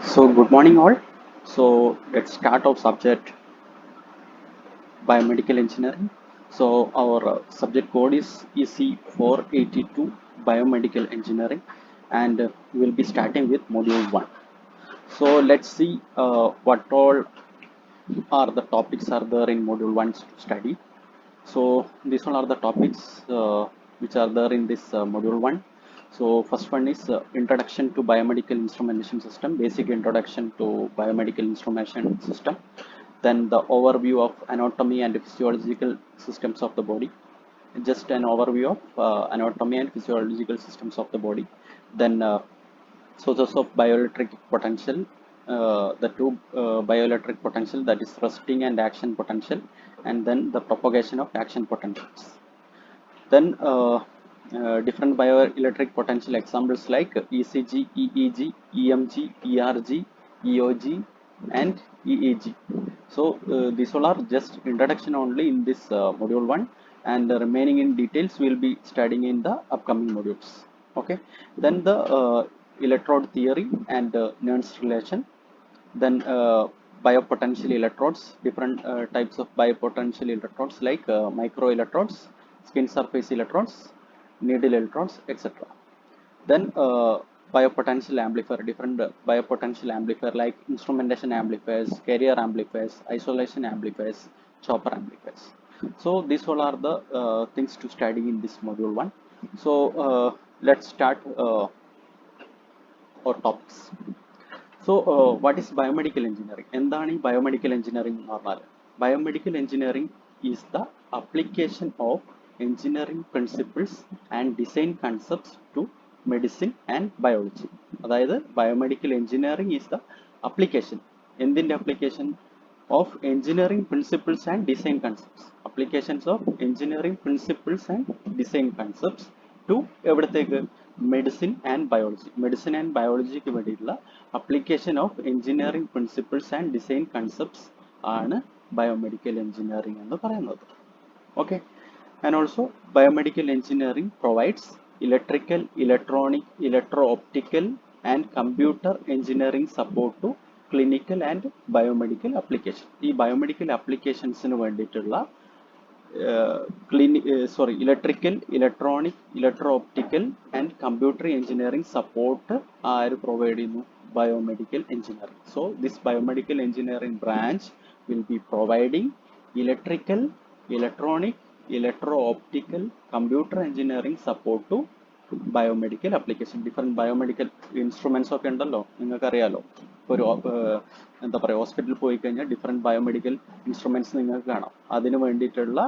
So good morning all. So let's start our subject biomedical engineering. So our subject code is EC482 biomedical engineering, and we'll be starting with module 1. So let's see what all are the topics are there in module 1 study. So these all are the topics which are there in this module 1. So first one is introduction to biomedical instrumentation system, basic introduction to biomedical instrumentation system. Then the overview of anatomy and physiological systems of the body, just an overview of anatomy and physiological systems of the body. Then sources of bioelectric potential, the two bioelectric potential, that is resting and action potential, and then the propagation of action potentials. Then different bioelectric potential examples like ECG, EEG, EMG, ERG, EOG, and EEG. So these all are just introduction only in this module 1, and the remaining in details we will be studying in the upcoming modules. Okay. Then the electrode theory and Nernst relation. Then biopotential electrodes, different types of biopotential electrodes like microelectrodes, skin surface electrodes, needle electrodes, etc. Then biopotential amplifier, different biopotential amplifier like instrumentation amplifiers, carrier amplifiers, isolation amplifiers, chopper amplifiers. So these all are the things to study in this module 1. So let's start our topics. So, what is biomedical engineering? എന്താണ് ഈ biomedical engineering എന്ന് പറഞ്ഞാൽ? Biomedical engineering is the application of engineering principles and design concepts to medicine and biology. അതായത് biomedical engineering is the application. എന്തിൻ്റെ application? Of engineering principles and design concepts. Applications of engineering principles and design concepts to എവിടത്തേക്ക്? Medicine and biology. Medicine and ബയോളജിക്ക് വേണ്ടിയിട്ടുള്ള application of engineering principles and design concepts ആണ് biomedical engineering എന്ന് പറയുന്നത്. Okay. And also biomedical engineering provides electrical, electronic, electro optical and computer engineering support to clinical and biomedical application. ഈ biomedical അപ്ലിക്കേഷൻസിന് വേണ്ടിയിട്ടുള്ള electrical, electronic, electro optical and computer engineering support ആര് provide ചെയ്യുന്നു? Biomedical engineering. So this biomedical engineering branch will be providing electrical, electronic, electro optical, computer engineering support to biomedical application. Different biomedical instruments ഒക്കെ ഉണ്ടല്ലോ, നിങ്ങൾക്കറിയാലോ. ഒരു എന്താ പറയുക, ഹോസ്പിറ്റലിൽ പോയി കഴിഞ്ഞാൽ ഡിഫറെൻറ്റ് ബയോമെഡിക്കൽ ഇൻസ്ട്രുമെന്റ്സ് നിങ്ങൾക്ക് കാണാം. അതിന് വേണ്ടിയിട്ടുള്ള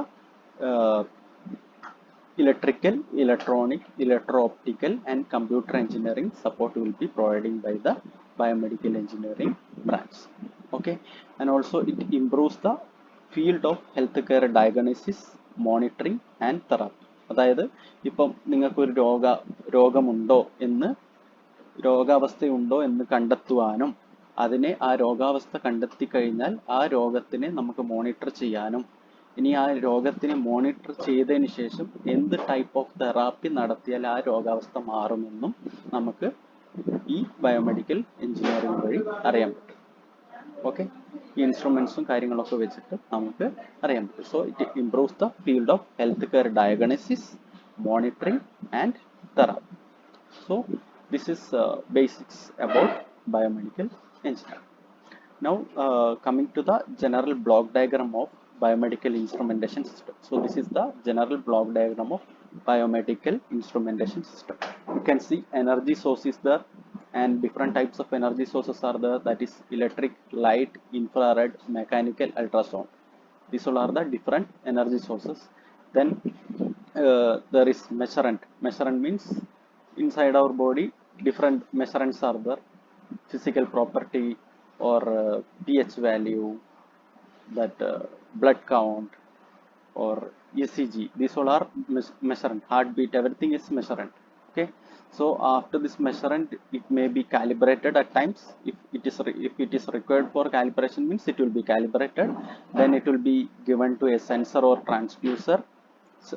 electrical, electronic, electro-optical and computer engineering support will be providing by the biomedical engineering branch. Okay, and also it improves the field of healthcare diagnosis, monitoring and therapy. അതായത് ഇപ്പം നിങ്ങൾക്കൊരു രോഗാവസ്ഥയുണ്ടോ എന്ന് കണ്ടെത്തുവാനും, അതിനെ ആ രോഗാവസ്ഥ കണ്ടെത്തി കഴിഞ്ഞാൽ ആ രോഗത്തിനെ നമുക്ക് മോണിറ്റർ ചെയ്യാനും, ഇനി ആ രോഗത്തിനെ മോണിറ്റർ ചെയ്തതിന് ശേഷം എന്ത് ടൈപ്പ് ഓഫ് തെറാപ്പി നടത്തിയാൽ ആ രോഗാവസ്ഥ മാറുമെന്നും നമുക്ക് ഈ ബയോമെഡിക്കൽ എഞ്ചിനീയറിംഗ് വഴി അറിയാൻ പറ്റും. ഓക്കെ, ഈ ഇൻസ്ട്രുമെന്റ്സും കാര്യങ്ങളൊക്കെ വെച്ചിട്ട് നമുക്ക് അറിയാൻ പറ്റും. So it improves the field of health care diagnosis, monitoring and therapy. So this is basics about biomedical engineering. Now coming to the general block diagram of biomedical instrumentation system. So this is the general block diagram of biomedical instrumentation system. You can see energy source is there, and different types of energy sources are there, that is electric, light, infrared, mechanical, ultrasound. These all are the different energy sources. Then there is measurement. Measurement means inside our body different measurements are there, physical property or pH value, that blood count or ECG. These all are measurement. Heartbeat, everything is measurement. Okay, so after this measurement it may be calibrated at times. If it is required for calibration, means it will be calibrated, then it will be given to a sensor or transducer. So,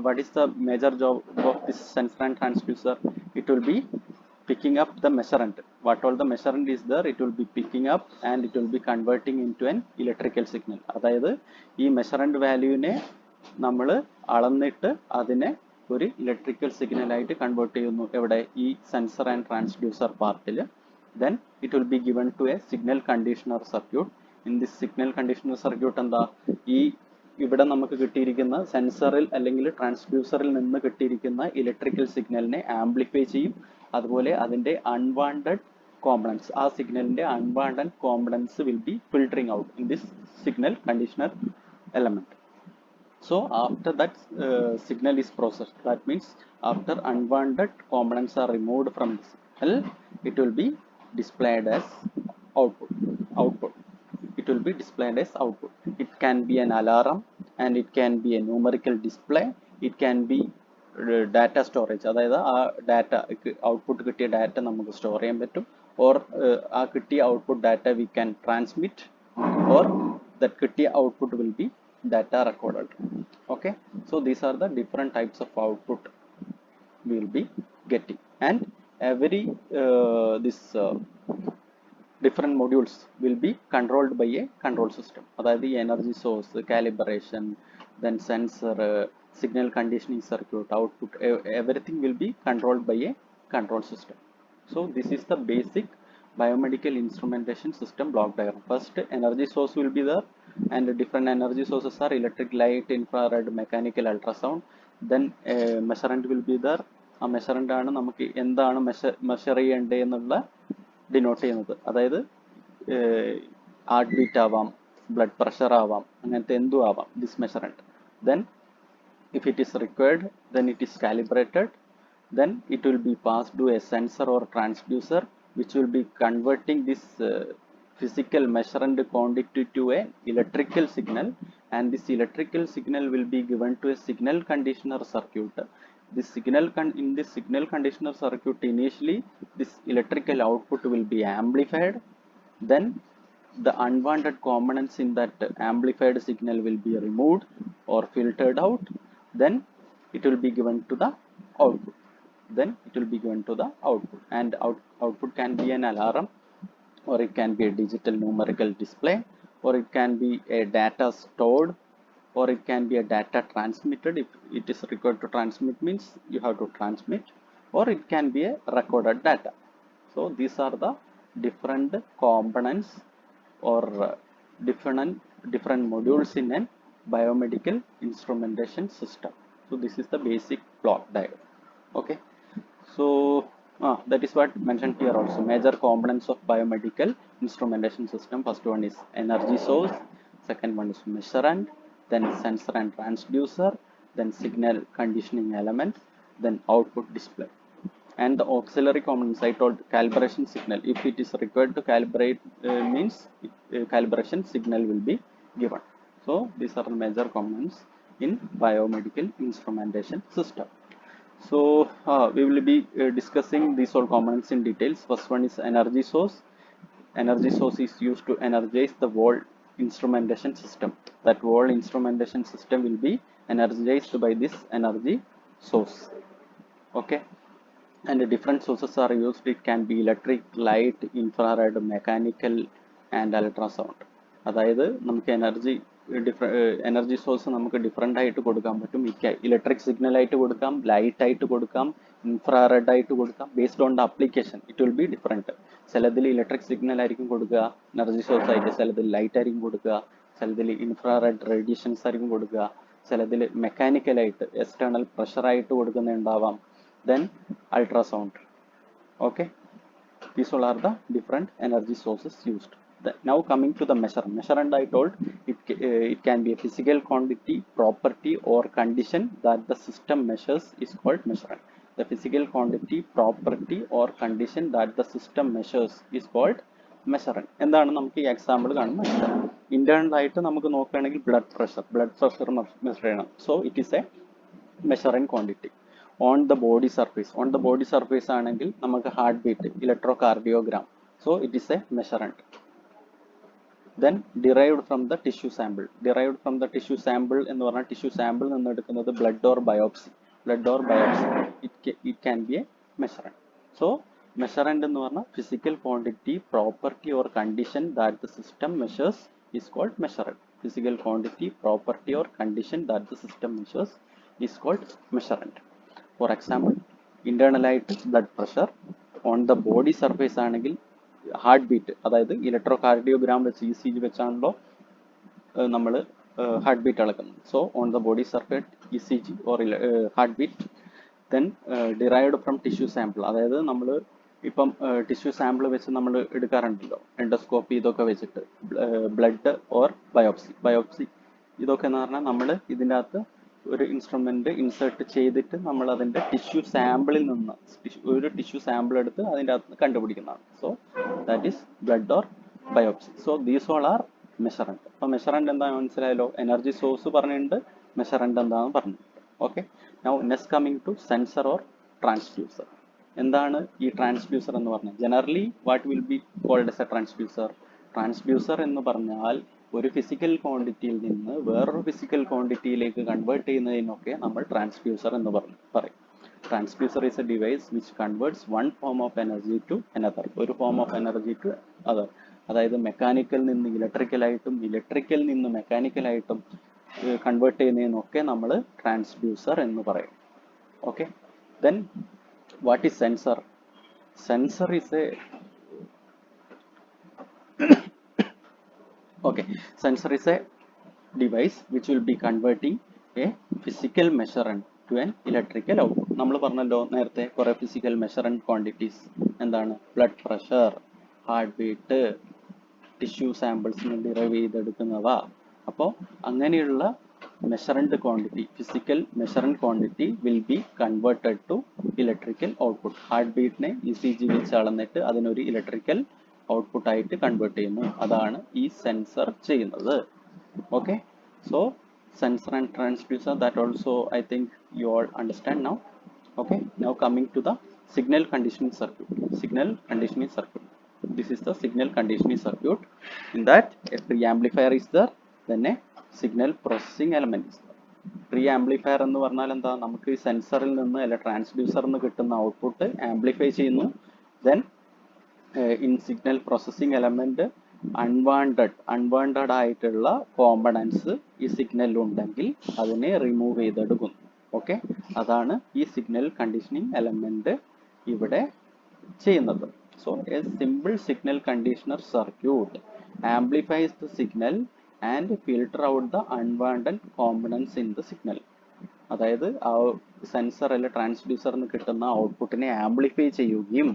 what is the major job of this sensor and transducer? It will be picking up the measurement. What all the measurement is there, it will be picking up and it will be converting into an electrical signal. അതായത് ഈ മെഷറൻറ്റ് വാല്യൂവിനെ നമ്മൾ അളന്നിട്ട് അതിനെ ഒരു electrical signal ആയിട്ട് convert ചെയ്യുന്നു എവിടെ, ഈ sensor and transducer പാർട്ടിൽ. Then it will be given to a signal conditioner circuit. In this signal conditioner circuit എന്താ, ഈ ഇവിടെ നമുക്ക് കിട്ടിയിരിക്കുന്ന സെൻസറിൽ അല്ലെങ്കിൽ ട്രാൻസ്ഡ്യൂസറിൽ നിന്ന് കിട്ടിയിരിക്കുന്ന ഇലക്ട്രിക്കൽ സിഗ്നലിനെ ആംപ്ലിഫൈ ചെയ്യും. അതുപോലെ അതിൻ്റെ അൺവാണ്ടഡ് കോമ്പണൻസ്, ആ സിഗ്നലിൻ്റെ unwanted components will be filtering out in this signal conditioner element. So after that signal is processed, that means after unwanted components are removed from the signal, it will be displayed as output. It will be displayed as output. It can be an alarm and it can be a numerical display. It can be data storage. അതായത് ആ data output കിട്ടിയ data നമുക്ക് store ചെയ്യാൻ പറ്റും, or ആ കിട്ടിയ output data we can transmit, or that കിട്ടിയ output will be data recorded. Okay, so these are the different types of output we will be getting, and every different modules will be controlled by a control system. That is the energy source, calibration, then sensor, signal conditioning circuit, output, everything will be controlled by a control system. So this is the basic biomedical instrumentation system block diagram. First, energy source will be there, and different energy sources are electric light, infrared, mechanical, ultrasound. Then measurement will be there. ആ മെഷറൻ്റ് ആണ് നമുക്ക് എന്താണ് measure ചെയ്യേണ്ടത് എന്നുള്ള ഡിനോട്ട് ചെയ്യുന്നത്. അതായത് heart beat ആവാം, ബ്ലഡ് പ്രഷർ ആവാം, അങ്ങനത്തെ എന്തും ആവാം this measurand. Then if it is required, then it is calibrated. Then it will be passed to a sensor or transducer, which will be converting this physical measurement quantity to a electrical signal, and this electrical signal will be given to a signal conditioner circuit. This in this signal conditioner circuit, initially this electrical output will be amplified. Then the unwanted components in that amplified signal will be removed or filtered out. Then it will be given to the output. And output can be an alarm, or it can be a digital numerical display, or it can be a data stored, or it can be a data transmitted. If it is required to transmit, means you have to transmit, or it can be a recorded data. So these are the different components or different modules in a biomedical instrumentation system. So this is the basic block diagram. Okay, so that is what mentioned here also. Major components of biomedical instrumentation system: first one is energy source, second one is measurand, then sensor and transducer, then signal conditioning element, then output display. And the auxiliary components, I told calibration signal. If it is required to calibrate, means calibration signal will be given. So these are the major components in biomedical instrumentation system. So we will be discussing these all components in details. First one is energy source. Energy source is used to energize the whole instrumentation system. That whole instrumentation system will be energized by this energy source. Okay, and different sources are used. It can be electric, light, infrared, mechanical, and ultrasound. അതായത് നമുക്ക് energy source നമുക്ക് different ആയിട്ട് കൊടുക്കാൻ പറ്റും. Electric signal ആയിട്ട് കൊടുക്കാം, light ആയിട്ട് കൊടുക്കാം, ഇൻഫ്രാറെഡ് ആയിട്ട് കൊടുക്കാം. Based on the application it will be different. ചിലതിൽ ഇലക്ട്രിക് സിഗ്നൽ ആയിരിക്കും കൊടുക്കുക എനർജി സോഴ്സ് ആയിട്ട്, ചിലതിൽ ലൈറ്റ് ആയിരിക്കും കൊടുക്കുക, ചിലതിൽ ഇൻഫ്രാറെഡ് റേഡിയേഷൻസ് ആയിരിക്കും കൊടുക്കുക, ചിലതിൽ മെക്കാനിക്കലായിട്ട് external പ്രഷറായിട്ട് കൊടുക്കുന്നുണ്ടാവാം. Then ultrasound. Okay, these all are the different energy sources used. Now coming to the measurement, I told it can be a physical quantity, property, or condition that the system measures is called measurement. The physical quantity, property, or condition that the system measures is called measurement. എന്താണ് നമുക്ക് ഈ example കാണുമ്പോൾ മനസ്സിലാവും. Internal ആയിട്ട് നമുക്ക് നോക്കുകയാണെങ്കിൽ blood pressure measure ചെയ്യണം. So it is a measuring quantity. On the body surface ആണെങ്കിൽ നമുക്ക് heart beat, electrocardiogram. So it is a measurand. Then derived from the tissue sample. എന്ന് പറഞ്ഞാൽ ടിഷ്യൂ സാമ്പിൾ നിന്ന് എടുക്കുന്നത് blood or biopsy. It can be a measurement. So Measurand എന്ന് പറഞ്ഞാൽ physical quantity, property or condition that the system measures is called measurand. Physical quantity, property or condition that the system measures is called measurand. For example, internalite blood pressure on the body surface ആണെങ്കിൽ heart beat, അതായത് electrocardiogram വെച്ച് ECG വെച്ചാണല്ലോ നമ്മൾ heart beat അളക്കുന്നത്. So on the body surface ECG or heart beat then derived from tissue sample, അതായത് നമ്മൾ ഇപ്പം tissue sample വെച്ച് നമ്മൾ എടുക്കാറുണ്ടല്ലോ എൻഡോസ്കോപ്പി ഇതൊക്കെ വെച്ചിട്ട്, ബ്ലഡ് ഓർ ബയോപ്സി ഇതൊക്കെ എന്ന് പറഞ്ഞാൽ നമ്മൾ ഇതിൻ്റെ അകത്ത് ഒരു ഇൻസ്ട്രുമെന്റ് ഇൻസേർട്ട് ചെയ്തിട്ട് നമ്മൾ അതിൻ്റെ ടിഷ്യൂ സാമ്പിളിൽ നിന്ന് ഒരു ടിഷ്യൂ സാമ്പിൾ എടുത്ത് അതിൻ്റെ അകത്ത് കണ്ടുപിടിക്കുന്നതാണ്. So that is blood or biopsy. So these all are measurand. അപ്പോൾ മെഷറൻറ്റ് എന്താണെന്ന് മനസ്സിലായല്ലോ, എനർജി സോഴ്സ് പറഞ്ഞിട്ടുണ്ട്, മെഷറൻറ്റ് എന്താണെന്ന് പറഞ്ഞിട്ടുണ്ട്. Okay, now next coming to sensor or transducer. എന്താണ് ഈ ട്രാൻസ്ഡ്യൂസർ എന്ന് പറഞ്ഞാൽ? Generally what will be called as a transducer? Transducer എന്ന് പറഞ്ഞാൽ ഒരു ഫിസിക്കൽ ക്വാണ്ടിറ്റിയിൽ നിന്ന് വേറൊരു ഫിസിക്കൽ ക്വാണ്ടിറ്റിയിലേക്ക് കൺവേർട്ട് ചെയ്യുന്നതിനൊക്കെ നമ്മൾ ട്രാൻസ്ഡ്യൂസർ എന്ന് പറയും. Transducer is a device which converts one form of energy to another, ഒരു form of energy to other. അതായത് മെക്കാനിക്കൽ നിന്ന് ഇലക്ട്രിക്കലായിട്ടും ഇലക്ട്രിക്കൽ നിന്ന് മെക്കാനിക്കലായിട്ടും കൺവേർട്ട് ചെയ്യുന്നതിനൊക്കെ നമ്മൾ ട്രാൻസ്ഡ്യൂസർ എന്ന് പറയും. Okay, then what is sensor? Sensor is a okay, sensor is a device which will be converting a physical measurement to an electrical output. നമ്മൾ പറഞ്ഞല്ലോ നേരത്തെ കുറെ physical measurement quantities, എന്താണ് blood pressure, heart beat, tissue സാമ്പിൾസിന് derive ചെയ്തെടുക്കുന്നവ. അപ്പോൾ അങ്ങനെയുള്ള measurement quantity, physical measurement quantity will be converted to electrical output. Heart ബീറ്റിനെ ECG വെച്ച് അളന്നിട്ട് അതിനൊരു ഇലക്ട്രിക്കൽ ഔട്ട്പുട്ട് ആയിട്ട് കൺവേർട്ട് ചെയ്യുന്നു. അതാണ് ഈ സെൻസർ ചെയ്യുന്നത്. Okay, so sensor and transducer, that also I think you all understand now. Okay, now coming to the signal conditioning circuit. Signal conditioning circuit. This is the signal conditioning circuit. In that a pre-amplifier is there, then a signal processing element is there. Pre-amplifier എന്ന് പറഞ്ഞാൽ എന്താ? നമുക്ക് ഈ സെൻസറിൽ നിന്ന് അല്ല ട്രാൻസ്ഡ്യൂസറിൽ നിന്ന് കിട്ടുന്ന ഔട്ട്പുട്ട് ആംപ്ലിഫൈ ചെയ്യുന്നു. Then in signal processing element unwanted ആയിട്ടുള്ള കോമ്പണൻസ് ഈ സിഗ്നലിൽ ഉണ്ടെങ്കിൽ അതിനെ റിമൂവ് ചെയ്തെടുക്കുന്നു. ഓക്കെ, അതാണ് ഈ സിഗ്നൽ കണ്ടീഷനിങ് എലമെന്റ് ഇവിടെ ചെയ്യുന്നത്. So a simple signal conditioner circuit amplifies the signal and filter out the unwanted components in the signal. അതായത് ആ സെൻസർ അല്ലെ ട്രാൻസ്ഡ്യൂസറിന് കിട്ടുന്ന ഔട്ട്പുട്ടിനെ ആംപ്ലിഫൈ ചെയ്യുകയും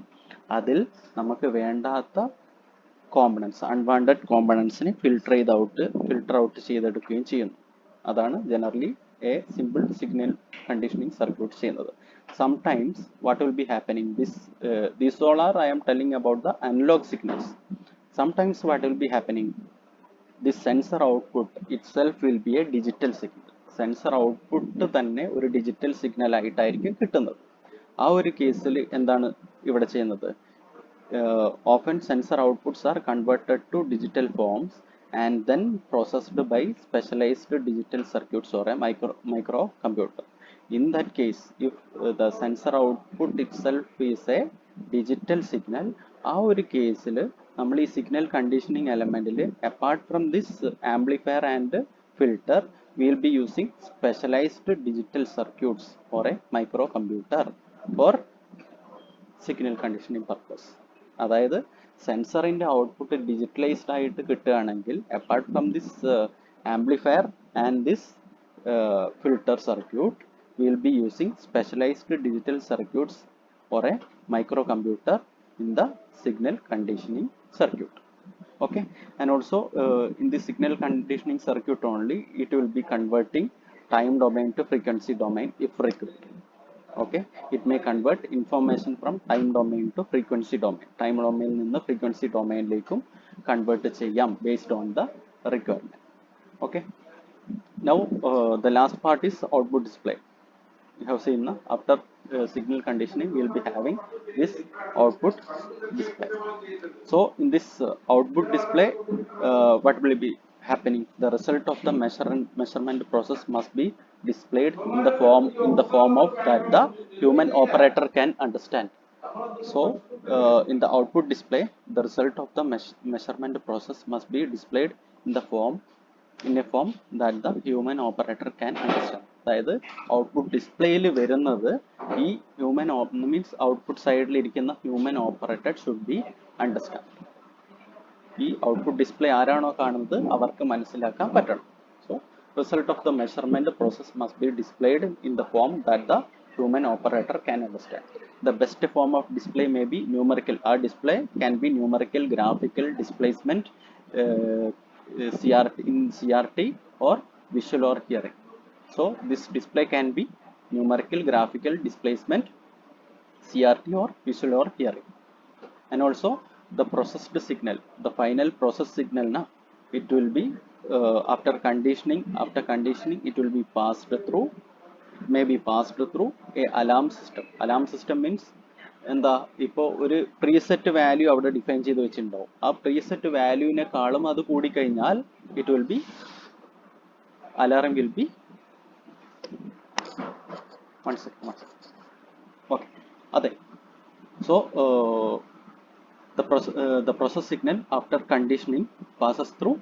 അതിൽ നമുക്ക് വേണ്ടാത്ത കോമ്പണൻസ്, അൺവാണ്ടഡ് കോമ്പണൻസിനെ ഫിൽട്ടർ ഔട്ട് ചെയ്തെടുക്കുകയും ചെയ്യുന്നു. അതാണ് generally A simple signal conditioning circuit ചെയ്യുന്നത്. Sometimes what will be happening, these all are I am telling about the analog signals. Sometimes what will be happening, this sensor output itself will be a digital signal. Sensor output തന്നെ ഒരു digital signal ആയിട്ടായിരിക്കും കിട്ടുന്നത്. ആ ഒരു കേസിൽ എന്താണ് ഇവിടെ ചെയ്യുന്നത്? Often sensor outputs are converted to digital forms and then processed by specialized digital circuits or a microcomputer. In that case, if the sensor output itself is a digital signal, ആ ഒരു കേസിൽ നമ്മൾ ഈ സിഗ്നൽ കണ്ടീഷനിങ് എലമെന്റിൽ apart from this amplifier and filter we will be using specialized digital circuits or a microcomputer for signal conditioning purpose. അതായത് സെൻസറിന്റെ output digitalised ആയിട്ട് കിട്ടുകയാണെങ്കിൽ apart from this amplifier and this filter circuit we will be using specialized digital circuits or a microcomputer in the signal conditioning circuit. Okay, and also in the signal conditioning circuit only it will be converting time domain to frequency domain if required. Okay, it may convert information from time domain to frequency domain. Time domain ninnu frequency domain lekkum convert cheyyam based on the requirement. Okay, now the last part is output display. You have seen after signal conditioning we will be having this output display. So in this output display what will be happening? The result of the measurement process must be displayed in the form of that the human operator can understand. So in the output display, the result of the measurement process must be displayed in the form in a form that the human operator can understand. അതായത് output ഡിസ്പ്ലേയിൽ വരുന്നത് ഈ human means output സൈഡിൽ ഇരിക്കുന്ന human operator should be understand. ഈ output display ആരാണോ കാണുന്നത് അവർക്ക് മനസ്സിലാക്കാൻ പറ്റണം. So result of the measurement process must be displayed in the form that the human operator can understand. The best form of display may be numerical. Our display can be numerical, graphical, displacement, CRT in CRT or visual or hearing. So this display can be numerical, graphical, displacement, CRT or visual or hearing. And also the processed signal, the final process signal na, it will be after conditioning it will be passed through a alarm system. Alarm system means എന്താ ഇപ്പോൾ ഒരു preset value അവിടെ define ചെയ്ത് വെച്ചിട്ടുണ്ടാവും. ആ preset വാല്യൂവിനെക്കാളും അത് കൂടിക്കഴിഞ്ഞാൽ it will be alarm will be one second. Okay, അതെ. So the process signal after conditioning passes through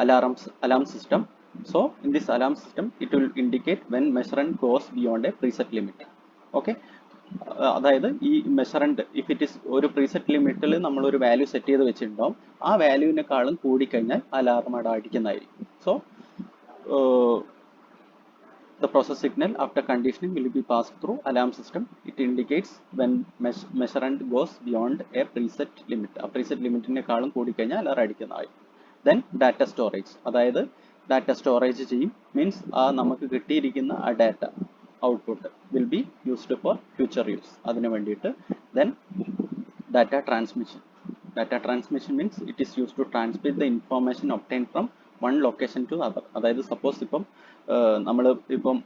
alarm system. So in this alarm system it will indicate when measurement goes beyond a preset limit. Okay, അതായത് ഈ മെഷറൻറ്റ് if it is ഒരു preset ലിമിറ്റിൽ നമ്മൾ ഒരു value set ചെയ്ത് വെച്ചിട്ടുണ്ടാവും, ആ വാല്യൂവിനെക്കാളും കൂടിക്കഴിഞ്ഞാൽ alarm അവിടെ അടിക്കുന്നതായിരിക്കും. So the process signal after conditioning will be passed through alarm system. It indicates when measurement goes beyond a preset limit. A preset limit നെക്കാളും കൂടിക്കഴിഞ്ഞാൽ അലാറം അടിക്കുന്നതായിരിക്കും. Then data storage, അതായത് ഡാറ്റ സ്റ്റോറേജ് ചെയ്യും. Means ആ നമുക്ക് കിട്ടിയിരിക്കുന്ന ആ data output will be used for future use, അതിന് വേണ്ടിയിട്ട്. Then data transmission. Data transmission means it is use to transmit the information obtain from one location to other. അതായത് suppose ഇപ്പം നമ്മൾ ഇപ്പം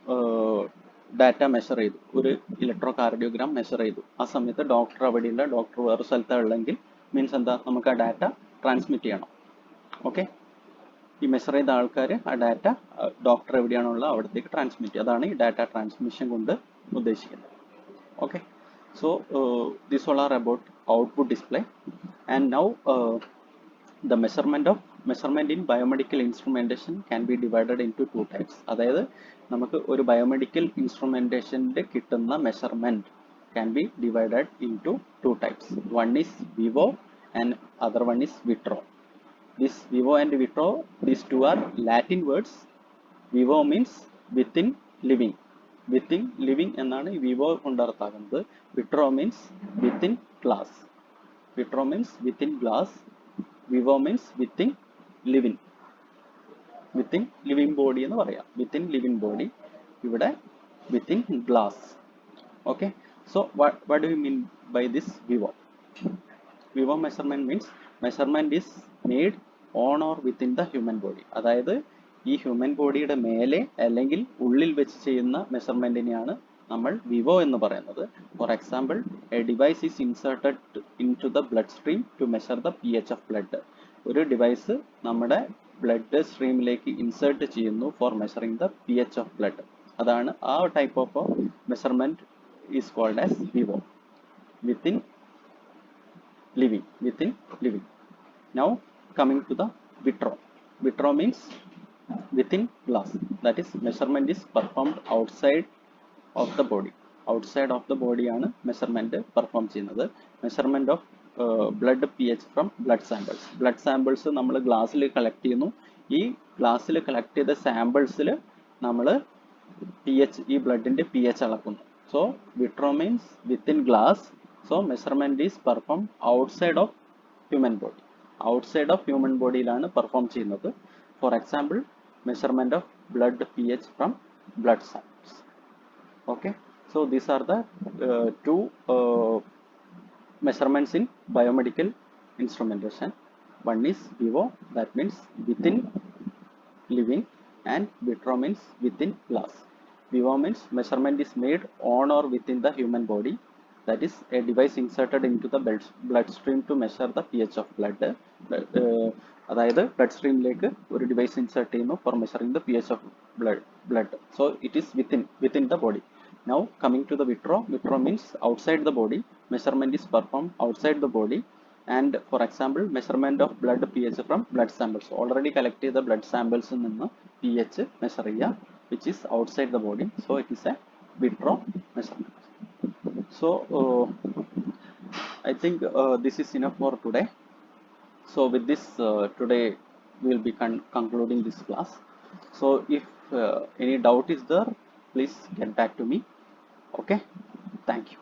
ഡാറ്റ മെഷർ ചെയ്തു, ഒരു ഇലക്ട്രോ കാർഡിയോഗ്രാം മെഷർ ചെയ്തു, ആ സമയത്ത് ഡോക്ടർ അവിടെയില്ല, ഡോക്ടർ വേറെ സ്ഥലത്താണ് ഉള്ളെങ്കിൽ മീൻസ് എന്താ, നമുക്ക് ആ ഡാറ്റ ട്രാൻസ്മിറ്റ് ചെയ്യണം. ഓക്കെ, ഈ മെഷർ ചെയ്ത ആൾക്കാർ ആ ഡാറ്റ ഡോക്ടർ എവിടെയാണുള്ള അവിടത്തേക്ക് ട്രാൻസ്മിറ്റ് ചെയ്യുക. അതാണ് ഈ ഡാറ്റ ട്രാൻസ്മിഷൻ കൊണ്ട് ഉദ്ദേശിക്കുന്നത്. Okay, so this all are about output display. And now the measurement in biomedical instrumentation can be divided into two types. അതായത് നമുക്ക് ഒരു ബയോമെഡിക്കൽ ഇൻസ്ട്രുമെന്റേഷൻ്റെ കിട്ടുന്ന measurement can be divided into two types. One is vivo and other one is vitro. This vivo and vitro, these two are Latin words. Vivo means within living. Within living എന്നാണ് ഈ vivo കൊണ്ട് അർത്ഥമാക്കുന്നത്. Vitro means within glass. Vitro means within glass. Vivo means within living. Within living body എന്ന് പറയാം. Within living body. ഇവിടെ within glass. Okay. So what do you mean by this vivo? Vivo measurement means measurement is made on or within the human body. അതായത് ഈ human ബോഡിയുടെ മേലെ അല്ലെങ്കിൽ ഉള്ളിൽ വെച്ച് ചെയ്യുന്ന മെഷർമെന്റിനെയാണ് നമ്മൾ വിവോ എന്ന് പറയുന്നത്. For example, a device is inserted in to the blood stream to measure the pH of blood. ഒരു ഡിവൈസ് നമ്മുടെ ബ്ലഡ് സ്ട്രീമിലേക്ക് ഇൻസേർട്ട് ചെയ്യുന്നു for measuring the pH of blood. അതാണ് ആ type of measurement is called as വിവോ. Within living. Now coming to the vitro. Vitro means within glass. That is, measurement is performed outside of the body. Outside of the body ആണ് measurement perform ചെയ്യുന്നത്. Measurement of blood pH from blood samples. Blood samples നമ്മൾ ഗ്ലാസ്സിൽ collect ചെയ്യുന്നു. ഈ ഗ്ലാസ്സിൽ collect ചെയ്ത സാമ്പിൾസിൽ നമ്മൾ pH, ഈ ബ്ലഡിന്റെ pH അളക്കുന്നു. So vitro means within glass. So measurement is performed outside of human body. Outside of human body യിലാണ് perform ചെയ്യുന്നത്. For example, measurement of blood pH from blood samples. Okay, so these are the two measurements in biomedical instrumentation. One is vivo, that means within living, and vitro means within glass. Vivo means measurement is made on or within the human body. That is, a device inserted into the blood stream to measure the pH of blood. അതായത് blood സ്ട്രീമിലേക്ക് ഒരു device insert ചെയ്യുന്നു for measuring the pH of blood. So it is within the body. Now coming to the vitro. Vitro means outside the body. measurement is performed outside the body, and for example measurement of blood pH from blood samples. Already collected the blood samples നിന്ന് pH measure ചെയ്യുക, which is outside the body, so it is a vitro measurement. So I think this is enough for today. So with this, today we will be concluding this class. So if any doubt is there, please get back to me. Okay, thank you.